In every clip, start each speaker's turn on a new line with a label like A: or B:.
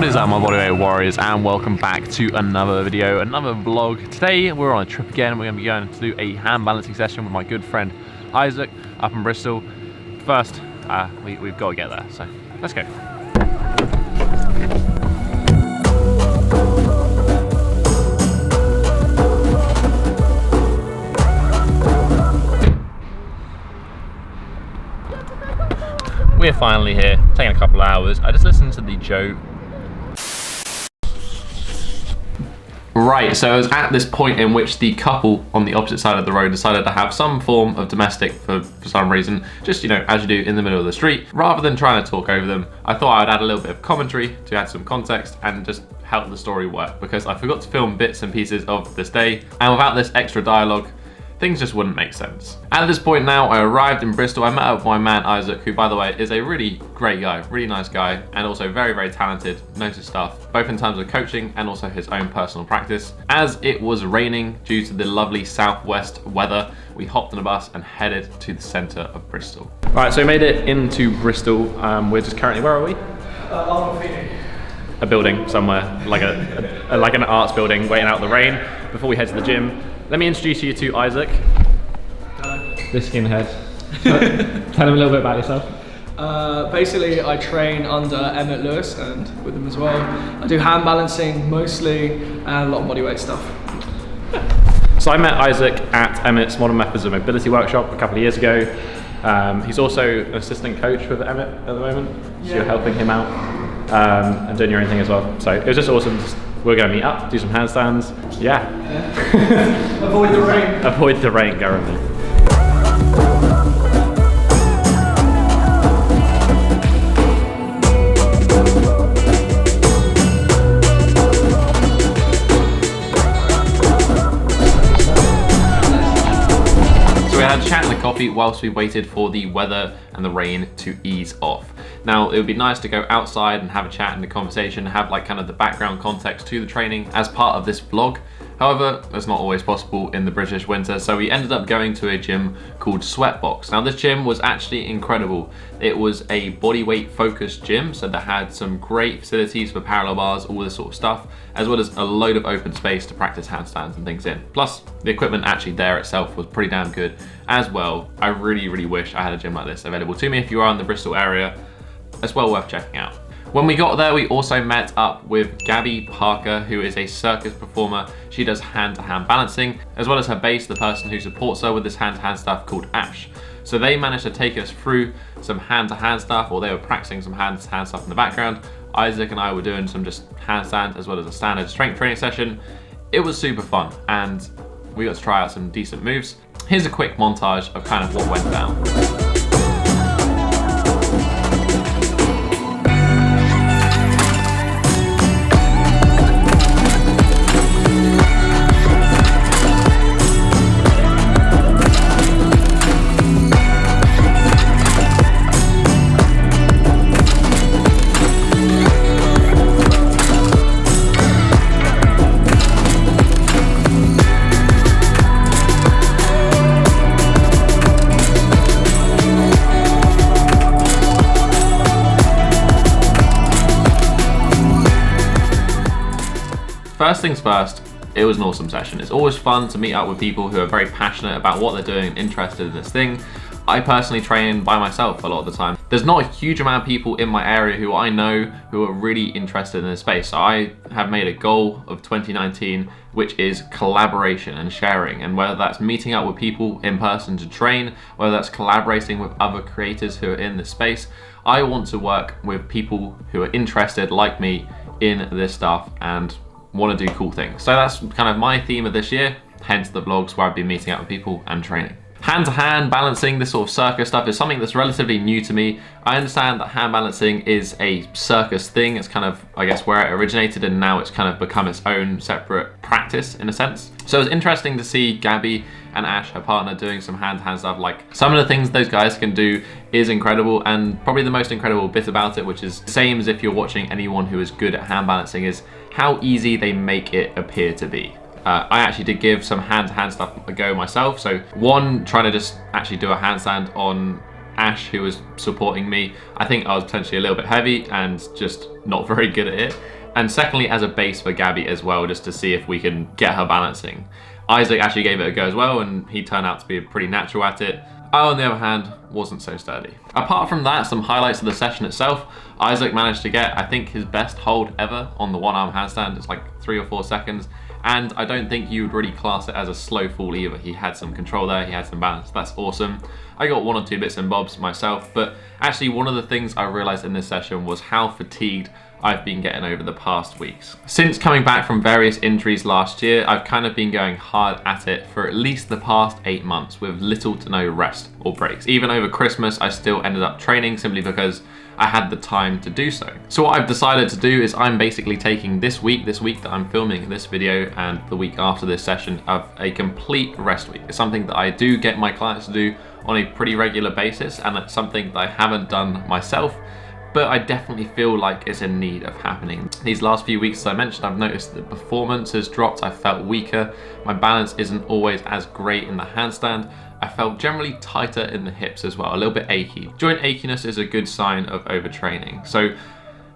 A: What is up, my bodyweight warriors, and welcome back to another video, another vlog. Today we're on a trip again. We're going to be going to do a hand balancing session with my good friend Isaac up in Bristol. First, we've got to get there, so let's go. We're finally here, taking a couple of hours. I just listened to the Joe. Right, so it was at this point in which the couple on the opposite side of the road decided to have some form of domestic for some reason, just, you know, as you do in the middle of the street. Rather than trying to talk over them, I thought I would add a little bit of commentary to add some context and just help the story work, because I forgot to film bits and pieces of this day, and without this extra dialogue, things just wouldn't make sense. At this point now, I arrived in Bristol. I met up with my man Isaac, who, by the way, is a really great guy, really nice guy, and also very, very talented, knows his stuff, both in terms of coaching and also his own personal practice. As it was raining due to the lovely southwest weather, we hopped on a bus and headed to the centre of Bristol. All right, so we made it into Bristol. We're just currently, where are we? A building somewhere, like an arts building, waiting out the rain before we head to the gym. Let me introduce you to Isaac.
B: Hello.
A: This skinhead. Tell him a little bit about yourself.
B: Basically, I train under Emmett Lewis and with him as well. I do hand balancing mostly and a lot of bodyweight stuff.
A: So I met Isaac at Emmett's Modern Methods of Mobility workshop a couple of years ago. He's also an assistant coach with Emmett at the moment, so you're helping him out and doing your own thing as well. So it was just awesome. We're going to meet up, do some handstands. Yeah.
B: Avoid the rain.
A: Avoid the rain, guarantee. So we had a chat and a coffee whilst we waited for the weather and the rain to ease off. Now, it would be nice to go outside and have a chat and a conversation, have like kind of the background context to the training as part of this vlog. However, that's not always possible in the British winter, so we ended up going to a gym called Sweatbox. Now, this gym was actually incredible. It was a bodyweight focused gym, so they had some great facilities for parallel bars, all this sort of stuff, as well as a load of open space to practice handstands and things in. Plus, the equipment actually there itself was pretty damn good as well. I really, really wish I had a gym like this available to me if you are in the Bristol area. It's well worth checking out. When we got there, we also met up with Gabby Parker, who is a circus performer. She does hand-to-hand balancing, as well as her base, the person who supports her with this hand-to-hand stuff called Ash. So they managed to take us through some hand-to-hand stuff, or they were practicing some hand-to-hand stuff in the background. Isaac and I were doing some just handstands, as well as a standard strength training session. It was super fun, and we got to try out some decent moves. Here's a quick montage of kind of what went down. First things first, it was an awesome session. It's always fun to meet up with people who are very passionate about what they're doing and interested in this thing. I personally train by myself a lot of the time. There's not a huge amount of people in my area who I know who are really interested in this space. So I have made a goal of 2019, which is collaboration and sharing. And whether that's meeting up with people in person to train, whether that's collaborating with other creators who are in this space, I want to work with people who are interested, like me, in this stuff and want to do cool things. So that's kind of my theme of this year, hence the vlogs where I've been meeting up with people and training. Hand-to-hand balancing, this sort of circus stuff, is something that's relatively new to me. I understand that hand balancing is a circus thing. It's kind of, I guess, where it originated, and now it's kind of become its own separate practice in a sense. So it's interesting to see Gabby and Ash, her partner, doing some hand-to-hand stuff. Like, some of the things those guys can do is incredible, and probably the most incredible bit about it, which is the same as if you're watching anyone who is good at hand balancing, is how easy they make it appear to be. I actually did give some hand-to-hand stuff a go myself. So one, trying to just actually do a handstand on Ash, who was supporting me. I think I was potentially a little bit heavy and just not very good at it. And secondly, as a base for Gabby as well, just to see if we can get her balancing. Isaac actually gave it a go as well, and he turned out to be pretty natural at it. I, on the other hand, wasn't so sturdy. Apart from that, some highlights of the session itself. Isaac managed to get, I think, his best hold ever on the one-arm handstand. It's like 3 or 4 seconds. And I don't think you would really class it as a slow fall either. He had some control there, he had some balance. That's awesome. I got 1 or 2 bits and bobs myself, but actually one of the things I realized in this session was how fatigued I've been getting over the past weeks. Since coming back from various injuries last year, I've kind of been going hard at it for at least the past 8 months with little to no rest or breaks. Even over Christmas, I still ended up training simply because I had the time to do so. So what I've decided to do is I'm basically taking this week that I'm filming this video and the week after this session of a complete rest week. It's something that I do get my clients to do on a pretty regular basis, and it's something that I haven't done myself, but I definitely feel like it's in need of happening. These last few weeks, as I mentioned, I've noticed that performance has dropped. I felt weaker. My balance isn't always as great in the handstand. I felt generally tighter in the hips as well, a little bit achy. Joint achiness is a good sign of overtraining. So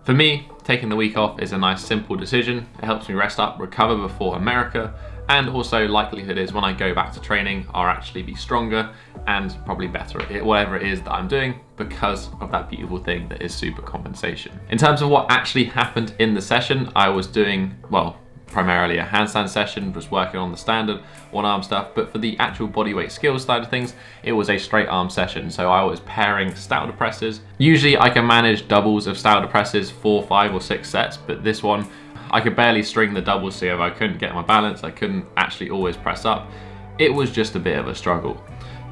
A: for me, taking the week off is a nice simple decision. It helps me rest up, recover before America, and also likelihood is when I go back to training, I'll actually be stronger and probably better at whatever it is that I'm doing because of that beautiful thing that is super compensation. In terms of what actually happened in the session, I was doing, well, primarily a handstand session, just working on the standard one-arm stuff, but for the actual bodyweight skills side of things, it was a straight arm session. So I was pairing stouter presses. Usually I can manage doubles of stouter presses 4, 5 or 6 sets, but this one, I could barely string the doubles together. I couldn't get my balance. I couldn't actually always press up. It was just a bit of a struggle.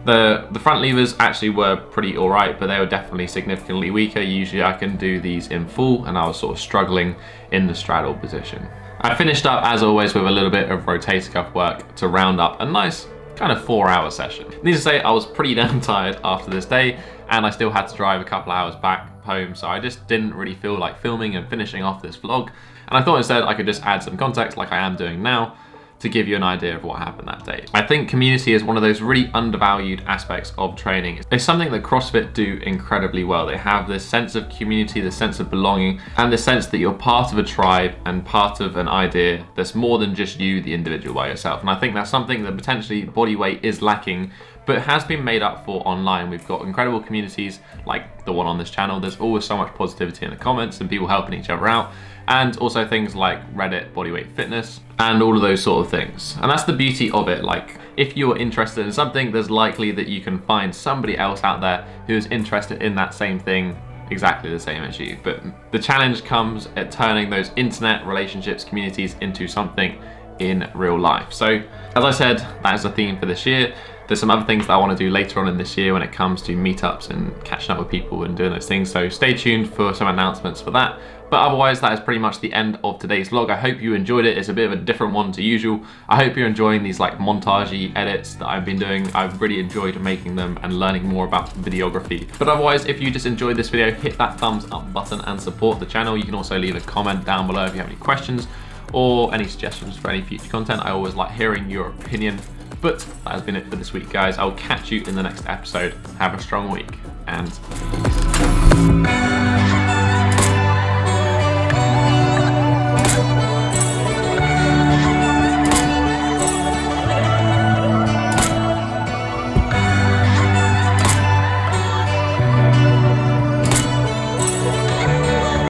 A: The front levers actually were pretty all right, but they were definitely significantly weaker. Usually I can do these in full, and I was sort of struggling in the straddle position. I finished up, as always, with a little bit of rotator cuff work to round up a nice kind of 4-hour session. Needless to say, I was pretty damn tired after this day, and I still had to drive a couple hours back home, so I just didn't really feel like filming and finishing off this vlog. And I thought instead I could just add some context like I am doing now to give you an idea of what happened that day. I think community is one of those really undervalued aspects of training. It's something that CrossFit do incredibly well. They have this sense of community, this sense of belonging, and the sense that you're part of a tribe and part of an idea that's more than just you, the individual, by yourself. And I think that's something that potentially bodyweight is lacking, but has been made up for online. We've got incredible communities like the one on this channel. There's always so much positivity in the comments and people helping each other out. And also things like Reddit, Bodyweight Fitness, and all of those sort of things. And that's the beauty of it. Like, if you're interested in something, there's likely that you can find somebody else out there who's interested in that same thing, exactly the same as you. But the challenge comes at turning those internet relationships, communities into something in real life. So, as I said, that is the theme for this year. There's some other things that I want to do later on in this year when it comes to meetups and catching up with people and doing those things. So stay tuned for some announcements for that. But otherwise, that is pretty much the end of today's vlog. I hope you enjoyed it. It's a bit of a different one to usual. I hope you're enjoying these like montage-y edits that I've been doing. I've really enjoyed making them and learning more about videography. But otherwise, if you just enjoyed this video, hit that thumbs up button and support the channel. You can also leave a comment down below if you have any questions or any suggestions for any future content. I always like hearing your opinion. But that has been it for this week, guys. I'll catch you in the next episode. Have a strong week and